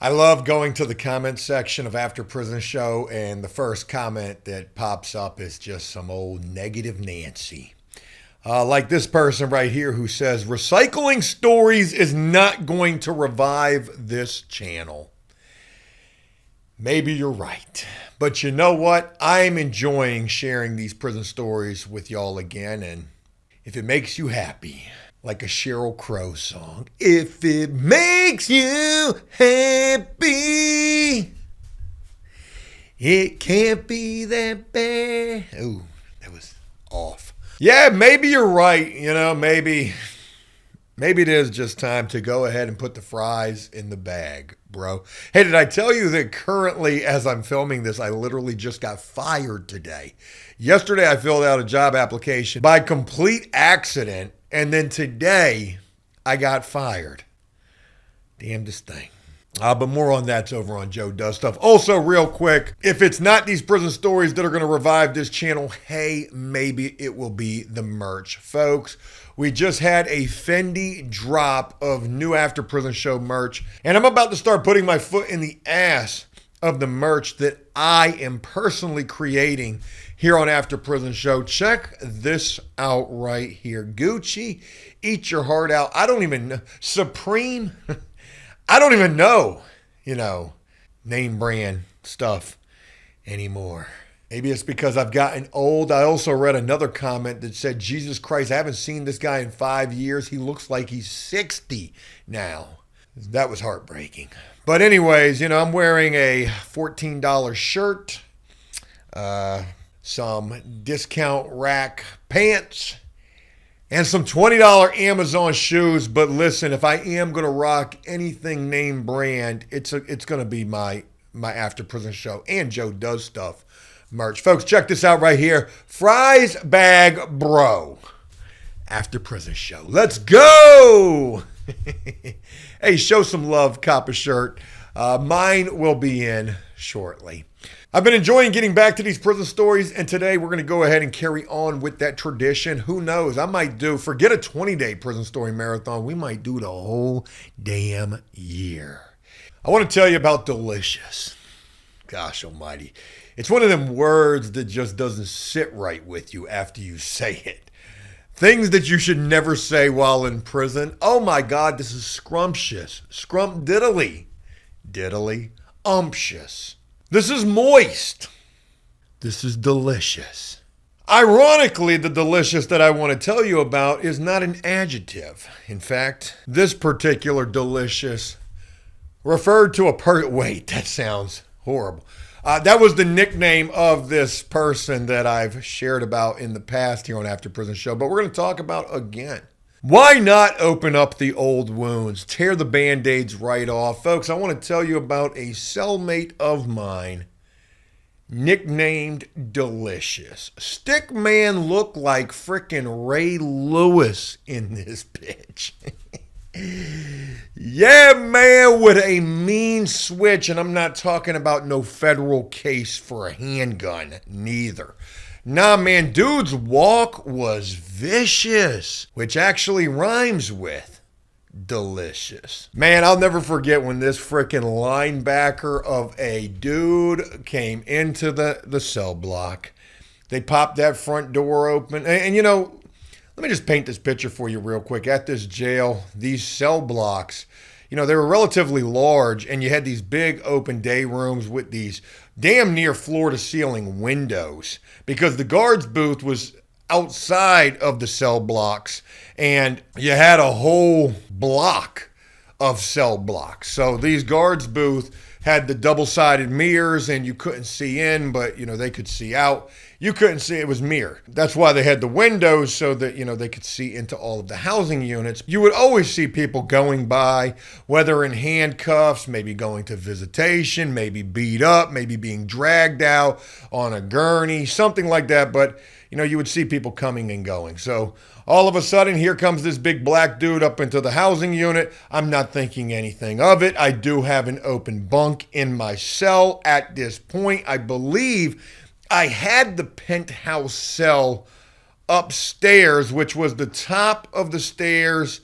I love going to the comment section of After Prison Show, and the first comment that pops up is just some old negative Nancy. Like this person right here who says, recycling stories is not going to revive this channel. Maybe you're right. But you know what? I'm enjoying sharing these prison stories with y'all again, and if it makes you happy, like a Sheryl Crow song. If it makes you happy, it can't be that bad. Ooh, that was off. Yeah, maybe you're right. Maybe it is just time to go ahead and put the fries in the bag, bro. Hey, did I tell you that currently, as I'm filming this, I literally just got fired today? Yesterday, I filled out a job application by complete accident. And then today, I got fired. Damnedest thing. But more on that's over on Joe Does Stuff. Also, real quick, if it's not these prison stories that are going to revive this channel, hey, maybe it will be the merch. Folks, we just had a Fendi drop of new After Prison Show merch, and I'm about to start putting my foot in the ass of the merch that I am personally creating here on After Prison Show. Check this out right here. Gucci, eat your heart out. I don't even know. Supreme, I don't even know, name brand stuff anymore. Maybe it's because I've gotten old. I also read another comment that said, Jesus Christ, I haven't seen this guy in 5 years. He looks like he's 60 now. That was heartbreaking. But anyways, I'm wearing a $14 shirt, some discount rack pants, and some $20 Amazon shoes. But listen, if I am going to rock anything name brand, it's going to be my After Prison Show and Joe Does Stuff merch. Folks, check this out right here. Fries bag bro. After Prison Show. Let's go. Hey, show some love, cop a shirt. Mine will be in shortly. I've been enjoying getting back to these prison stories, and today we're going to go ahead and carry on with that tradition. Who knows? I might forget a 20-day prison story marathon. We might do the whole damn year. I want to tell you about delicious. Gosh almighty. It's one of them words that just doesn't sit right with you after you say it. Things that you should never say while in prison. Oh my God, this is scrumptious. Scrumpdiddly. Diddly. Umptious. This is moist. This is delicious. Ironically, the delicious that I want to tell you about is not an adjective. In fact, this particular delicious referred to wait, that sounds horrible. That was the nickname of this person that I've shared about in the past here on After Prison Show, but we're going to talk about again. Why not open up the old wounds, tear the Band-Aids right off? Folks, I want to tell you about a cellmate of mine nicknamed Delicious. Stickman looked like frickin' Ray Lewis in this bitch. Yeah, man, with a mean switch, and I'm not talking about no federal case for a handgun, neither. Nah, man, dude's walk was vicious, which actually rhymes with delicious. Man, I'll never forget when this frickin' linebacker of a dude came into the cell block. They popped that front door open, and let me just paint this picture for you real quick. At this jail, these cell blocks, they were relatively large, and you had these big open day rooms with these damn near floor-to-ceiling windows because the guards booth was outside of the cell blocks, and you had a whole block of cell blocks. So these guards booth had the double-sided mirrors, and you couldn't see in, but, they could see out. You couldn't see, it was mirrored. That's why they had the windows so that, they could see into all of the housing units. You would always see people going by, whether in handcuffs, maybe going to visitation, maybe beat up, maybe being dragged out on a gurney, something like that. But, you would see people coming and going. So all of a sudden, here comes this big black dude up into the housing unit. I'm not thinking anything of it. I do have an open bunk in my cell at this point. I believe I had the penthouse cell upstairs, which was the top of the stairs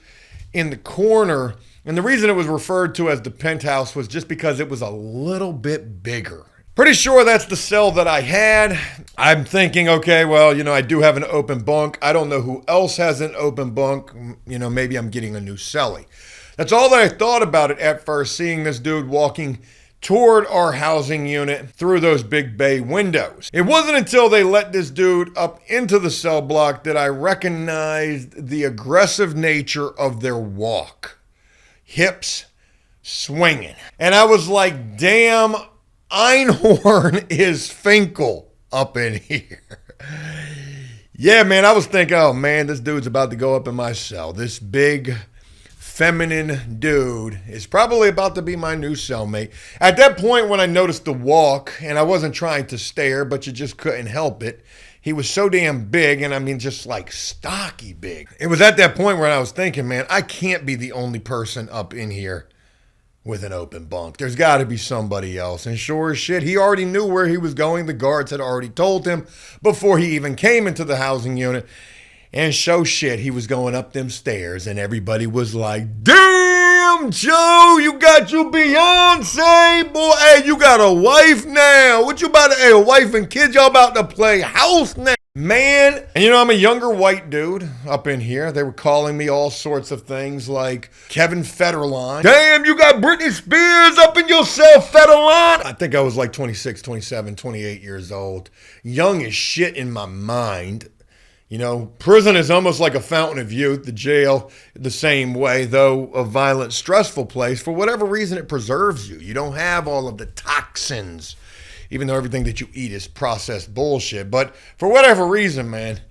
in the corner And the reason it was referred to as the penthouse was just because it was a little bit bigger. Pretty sure that's the cell that I had. I'm thinking, okay, well, I do have an open bunk. I don't know who else has an open bunk. Maybe I'm getting a new cellie. That's all that I thought about it at first, seeing this dude walking toward our housing unit through those big bay windows. It wasn't until they let this dude up into the cell block that I recognized the aggressive nature of their walk. Hips swinging. And I was like, damn, Einhorn is Finkel up in here. Yeah, man, I was thinking, oh man, this dude's about to go up in my cell. This big, feminine dude is probably about to be my new cellmate. At that point, when I noticed the walk, and I wasn't trying to stare, but you just couldn't help it, he was so damn big, and I mean just like stocky big. It was at that point where I was thinking, man, I can't be the only person up in here with an open bunk. There's got to be somebody else. And sure as shit, he already knew where he was going. The guards had already told him before he even came into the housing unit. And so shit, he was going up them stairs, and everybody was like, damn, Joe, you got your Beyonce, boy. Hey, you got a wife now. What you about to, hey, a wife and kids, y'all about to play house now. Man, and I'm a younger white dude up in here. They were calling me all sorts of things like Kevin Federline. Damn, you got Britney Spears up in your cell, Federline. I think I was like 26, 27, 28 years old. Young as shit in my mind. Prison is almost like a fountain of youth. The jail, the same way, though a violent, stressful place. For whatever reason, it preserves you. You don't have all of the toxins, even though everything that you eat is processed bullshit. But for whatever reason, man,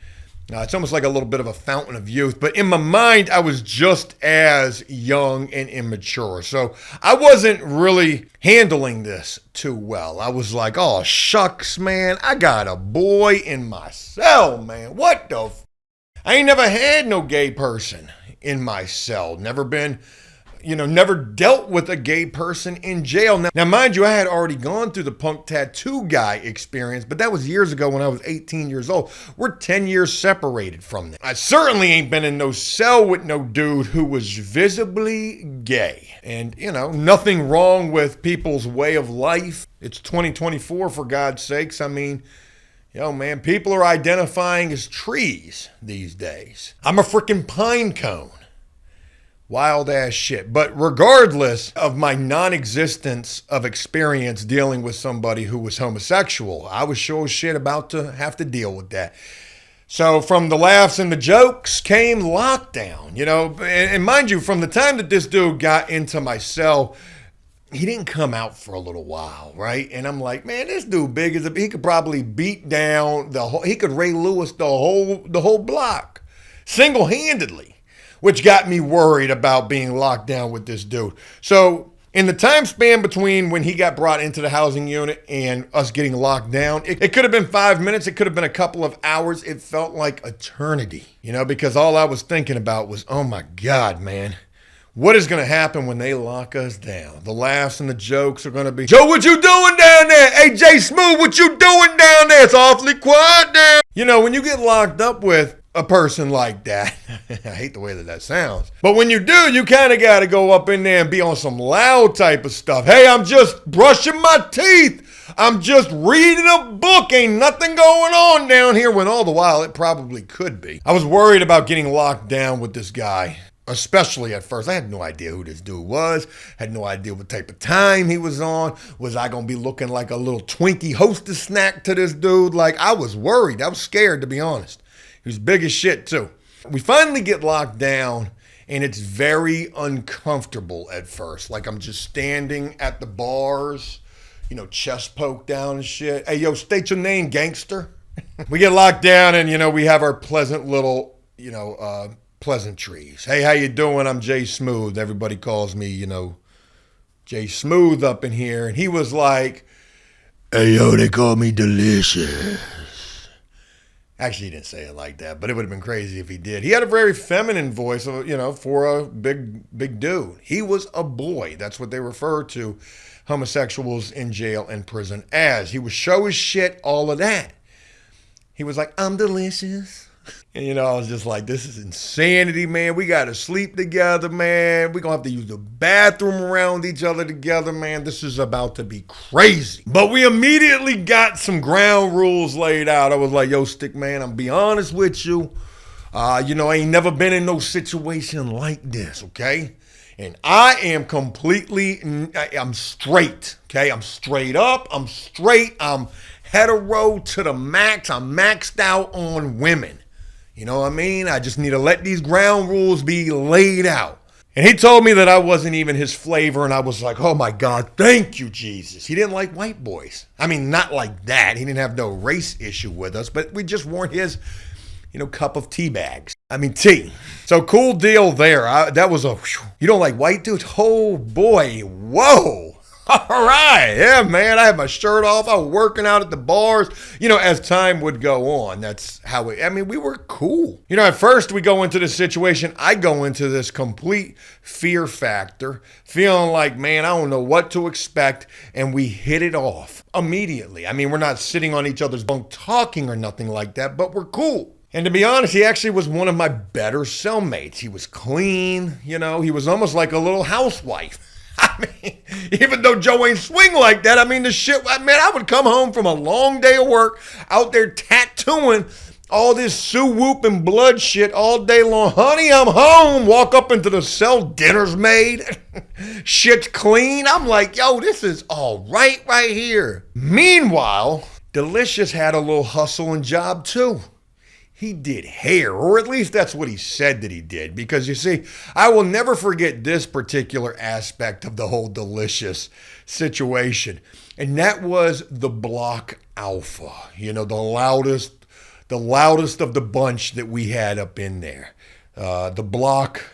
it's almost like a little bit of a fountain of youth. But in my mind, I was just as young and immature. So I wasn't really handling this too well. I was like, oh, shucks, man. I got a boy in my cell, man. What the I ain't never had no gay person in my cell. Never been... never dealt with a gay person in jail. Now, mind you, I had already gone through the punk tattoo guy experience, but that was years ago when I was 18 years old. We're 10 years separated from that. I certainly ain't been in no cell with no dude who was visibly gay. And, nothing wrong with people's way of life. It's 2024, for God's sakes. I mean, man, people are identifying as trees these days. I'm a freaking pine cone. Wild ass shit. But regardless of my non-existence of experience dealing with somebody who was homosexual, I was sure as shit about to have to deal with that. So from the laughs and the jokes came lockdown, and mind you, from the time that this dude got into my cell, he didn't come out for a little while, right? And I'm like, man, this dude big as he could probably beat down he could Ray Lewis the whole block single-handedly. Which got me worried about being locked down with this dude. So in the time span between when he got brought into the housing unit and us getting locked down, it could have been 5 minutes. It could have been a couple of hours. It felt like eternity, because all I was thinking about was, oh my God, man, what is going to happen when they lock us down? The laughs and the jokes are going to be, Joe, what you doing down there? Hey, Jay Smooth, what you doing down there? It's awfully quiet down. When you get locked up with a person like that, I hate the way that sounds, but when you do, you kind of got to go up in there and be on some loud type of stuff. Hey, I'm just brushing my teeth. I'm just reading a book. Ain't nothing going on down here, when all the while it probably could be. I was worried about getting locked down with this guy, especially at first. I had no idea who this dude was. Had no idea what type of time he was on. Was I going to be looking like a little Twinkie hostess snack to this dude? Like, I was worried. I was scared, to be honest. He was big as shit, too. We finally get locked down, and it's very uncomfortable at first. Like, I'm just standing at the bars, chest poked down and shit. Hey, yo, state your name, gangster. We get locked down, and, we have our pleasant little, pleasantries. Hey, how you doing? I'm Jay Smooth. Everybody calls me, Jay Smooth up in here. And he was like, hey, yo, they call me Delicious. Actually, he didn't say it like that, but it would have been crazy if he did. He had a very feminine voice, for a big dude. He was a boy. That's what they refer to homosexuals in jail and prison as. He was show his shit, all of that. He was like, I'm delicious. And, I was just like, this is insanity, man. We got to sleep together, man. We're going to have to use the bathroom around each other together, man. This is about to be crazy. But we immediately got some ground rules laid out. I was like, yo, Stick, man, I'm be honest with you. I ain't never been in no situation like this, okay? And I am I'm straight, okay? I'm straight up. I'm straight. I'm hetero to the max. I'm maxed out on women. You know what I mean? I just need to let these ground rules be laid out. And he told me that I wasn't even his flavor, and I was like, oh my God, thank you, Jesus. He didn't like white boys. I mean, not like that. He didn't have no race issue with us, but we just weren't his, cup of tea bags. I mean, tea. So cool deal there. That was you don't like white dudes? Oh boy, whoa. All right. Yeah, man. I had my shirt off. I was working out at the bars, as time would go on. That's how we were cool. At first we go into this situation. I go into this complete fear factor, feeling like, man, I don't know what to expect. And we hit it off immediately. I mean, we're not sitting on each other's bunk talking or nothing like that, but we're cool. And to be honest, he actually was one of my better cellmates. He was clean, he was almost like a little housewife. I mean, even though Joe ain't swing like that, I would come home from a long day of work out there tattooing all this Sue Whoop and blood shit all day long. Honey, I'm home. Walk up into the cell, dinner's made, shit's clean. I'm like, yo, this is all right here. Meanwhile, Delicious had a little hustle and job too. He did hair, or at least that's what he said that he did. Because you see, I will never forget this particular aspect of the whole Delicious situation. And that was the block alpha, the loudest of the bunch that we had up in there. The block,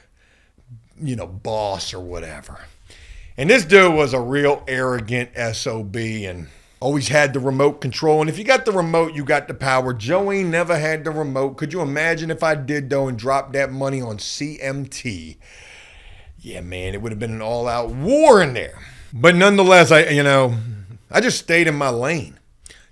boss or whatever. And this dude was a real arrogant SOB and always had the remote control. And if you got the remote, you got the power. Joe ain't never had the remote. Could you imagine if I did, though, and dropped that money on CMT? Yeah, man, it would have been an all-out war in there. But nonetheless, I just stayed in my lane.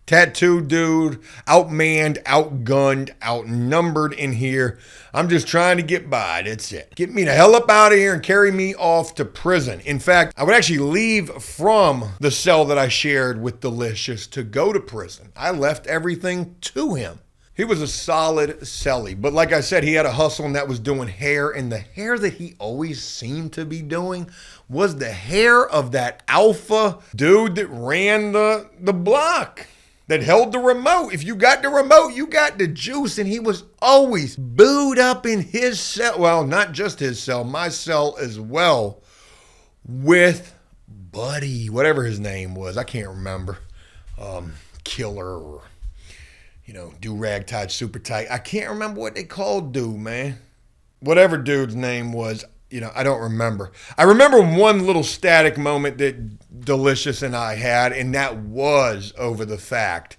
Tattoo dude, outmanned, outgunned, outnumbered in here. I'm just trying to get by. That's it. Get me the hell up out of here and carry me off to prison. In fact, I would actually leave from the cell that I shared with Delicious to go to prison. I left everything to him. He was a solid cellie. But like I said, he had a hustle and that was doing hair. And the hair that he always seemed to be doing was the hair of that alpha dude that ran the block. That held the remote. If you got the remote, you got the juice. And he was always booed up in his cell. Well, not just his cell, my cell as well. With Buddy, whatever his name was. I can't remember. Killer or, do rag tight, super tight. I can't remember what they called dude, man. Whatever dude's name was. I don't remember. I remember one little static moment that Delicious and I had, and that was over the fact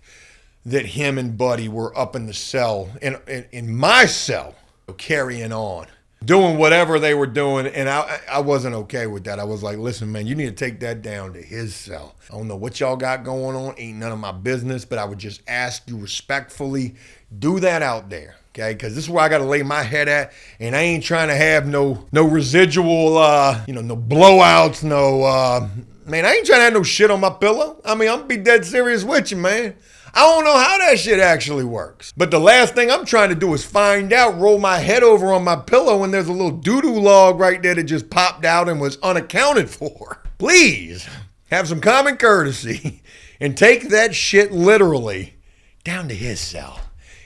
that him and Buddy were up in the cell, in my cell, carrying on, doing whatever they were doing, and I wasn't okay with that. I was like, listen, man, you need to take that down to his cell. I don't know what y'all got going on. Ain't none of my business, but I would just ask you respectfully, do that out there. Okay, because this is where I got to lay my head at, and I ain't trying to have no residual, no blowouts, man, I ain't trying to have no shit on my pillow. I mean, I'm going to be dead serious with you, man. I don't know how that shit actually works. But the last thing I'm trying to do is find out, roll my head over on my pillow, and there's a little doo-doo log right there that just popped out and was unaccounted for. Please, have some common courtesy and take that shit literally down to his cell.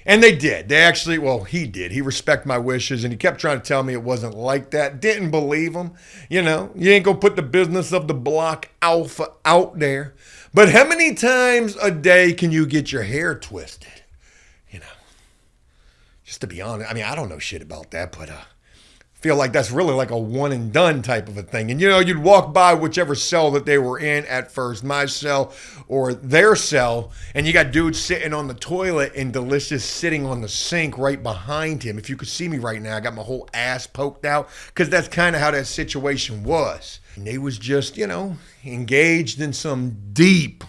And they did. He did. He respected my wishes, and he kept trying to tell me it wasn't like that. Didn't believe him. You ain't going to put the business of the block alpha out there. But how many times a day can you get your hair twisted? Just to be honest. I mean, I don't know shit about that, but feel like that's really like a one and done type of a thing. And you'd walk by whichever cell that they were in at first, my cell or their cell, and you got dudes sitting on the toilet and Delicious sitting on the sink right behind him. If you could see me right now, I got my whole ass poked out because that's kind of how that situation was. And they was just, engaged in some deep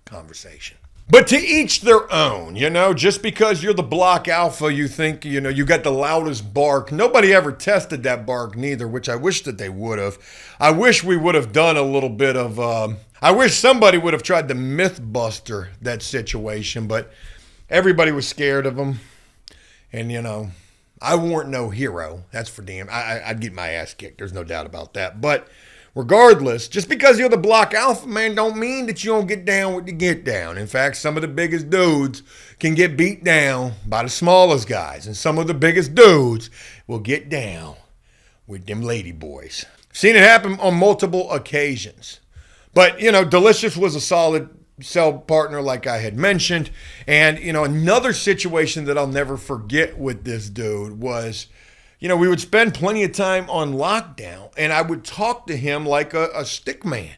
conversation. But to each their own, just because you're the block alpha, you think, you got the loudest bark. Nobody ever tested that bark neither, which I wish that they would have. I wish we would have done a little bit of, I wish somebody would have tried to mythbuster that situation, but everybody was scared of them. And, I weren't no hero. That's for damn. I'd get my ass kicked. There's no doubt about that. But regardless, just because you're the block alpha, man, don't mean that you don't get down with the get down. In fact, some of the biggest dudes can get beat down by the smallest guys. And some of the biggest dudes will get down with them lady boys. Seen it happen on multiple occasions. But, Delicious was a solid cell partner like I had mentioned. And, another situation that I'll never forget with this dude was, we would spend plenty of time on lockdown, and I would talk to him like a stick man.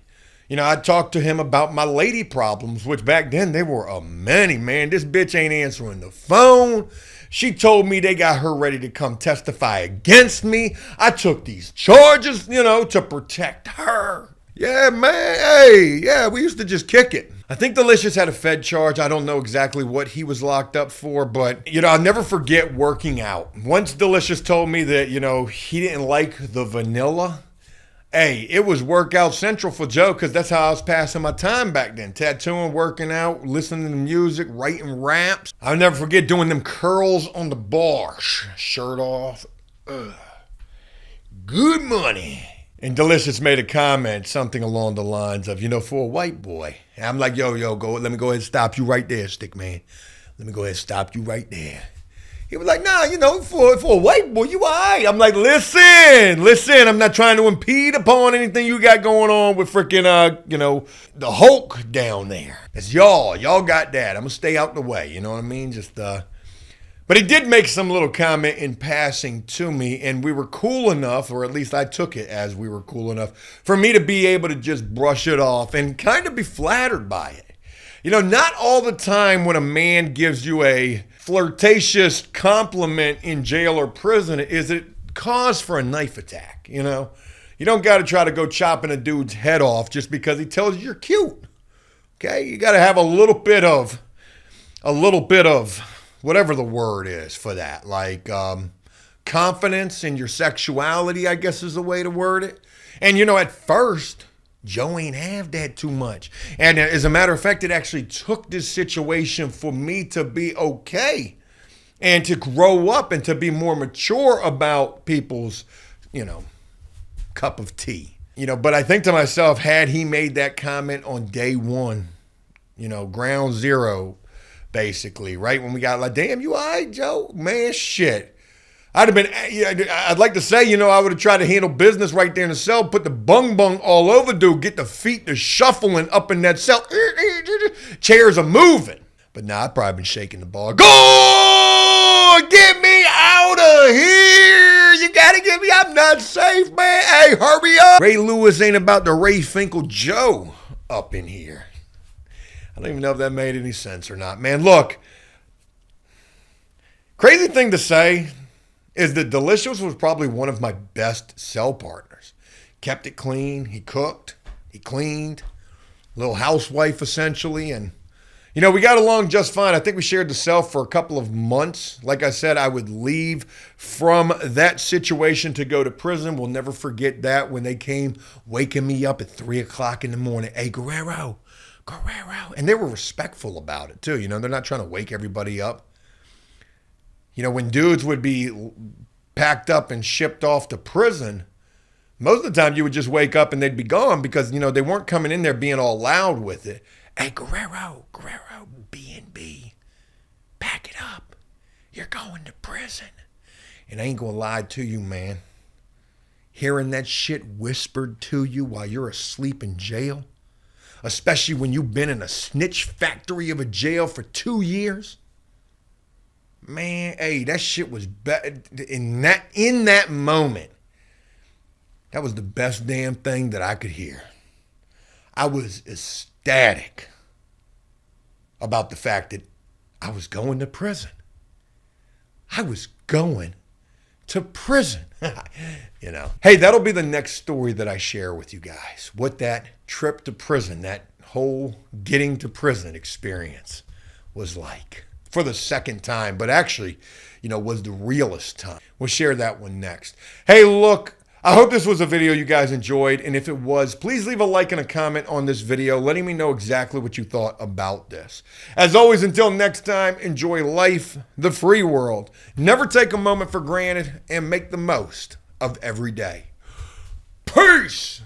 I'd talk to him about my lady problems, which back then they were a many, man. This bitch ain't answering the phone. She told me they got her ready to come testify against me. I took these charges, to protect her. Yeah, man. Hey, yeah, we used to just kick it. I think Delicious had a Fed charge. I don't know exactly what he was locked up for, but, I'll never forget working out. Once Delicious told me that, he didn't like the vanilla. Hey, it was workout central for Joe because that's how I was passing my time back then. Tattooing, working out, listening to music, writing raps. I'll never forget doing them curls on the bar. Shirt off. Ugh. Good money. And Delicious made a comment, something along the lines of, for a white boy. And I'm like, yo, let me go ahead and stop you right there, stick man. Let me go ahead and stop you right there. He was like, nah, for a white boy, you all right. I'm like, listen, I'm not trying to impede upon anything you got going on with freaking, the Hulk down there. It's y'all got that. I'm going to stay out the way, you know what I mean? But he did make some little comment in passing to me, and we were cool enough, or at least I took it as we were cool enough, for me to be able to just brush it off and kind of be flattered by it. Not all the time when a man gives you a flirtatious compliment in jail or prison is it cause for a knife attack, You don't got to try to go chopping a dude's head off just because he tells you you're cute. Okay? You got to have a little bit of whatever the word is for that, like confidence in your sexuality, I guess is the way to word it. And, at first, Joe ain't have that too much. And as a matter of fact, it actually took this situation for me to be okay and to grow up and to be more mature about people's, cup of tea. But I think to myself, had he made that comment on day one, ground zero, basically, right? When we got like, damn, you all right, Joe? Man, shit. I'd like to say, I would have tried to handle business right there in the cell, put the bung all over dude, get the feet to shuffling up in that cell. Chairs are moving. But nah, I've probably been shaking the ball. Go! Get me out of here! You gotta get me, I'm not safe, man. Hey, hurry up! Ray Lewis ain't about to Ray Finkel Joe up in here. I don't even know if that made any sense or not. Man, look, crazy thing to say is that Delicious was probably one of my best cell partners. Kept it clean. He cooked. He cleaned. Little housewife, essentially. And, we got along just fine. I think we shared the cell for a couple of months. Like I said, I would leave from that situation to go to prison. We'll never forget that when they came waking me up at 3 o'clock in the morning. Hey, Guerrero. And they were respectful about it, too. They're not trying to wake everybody up. When dudes would be packed up and shipped off to prison, most of the time you would just wake up and they'd be gone because, they weren't coming in there being all loud with it. Hey, Guerrero, B&B, pack it up. You're going to prison. And I ain't going to lie to you, man. Hearing that shit whispered to you while you're asleep in jail, especially when you've been in a snitch factory of a jail for 2 years. Man, hey, that shit was in that moment. That was the best damn thing that I could hear. I was ecstatic about the fact that I was going to prison. I was going to prison. Hey, that'll be the next story that I share with you guys. What that trip to prison, that whole getting to prison experience was like for the second time, but actually, was the realest time. We'll share that one next. Hey, look, I hope this was a video you guys enjoyed, and if it was, please leave a like and a comment on this video, letting me know exactly what you thought about this. As always, until next time, enjoy life, the free world. Never take a moment for granted, and make the most of every day. Peace!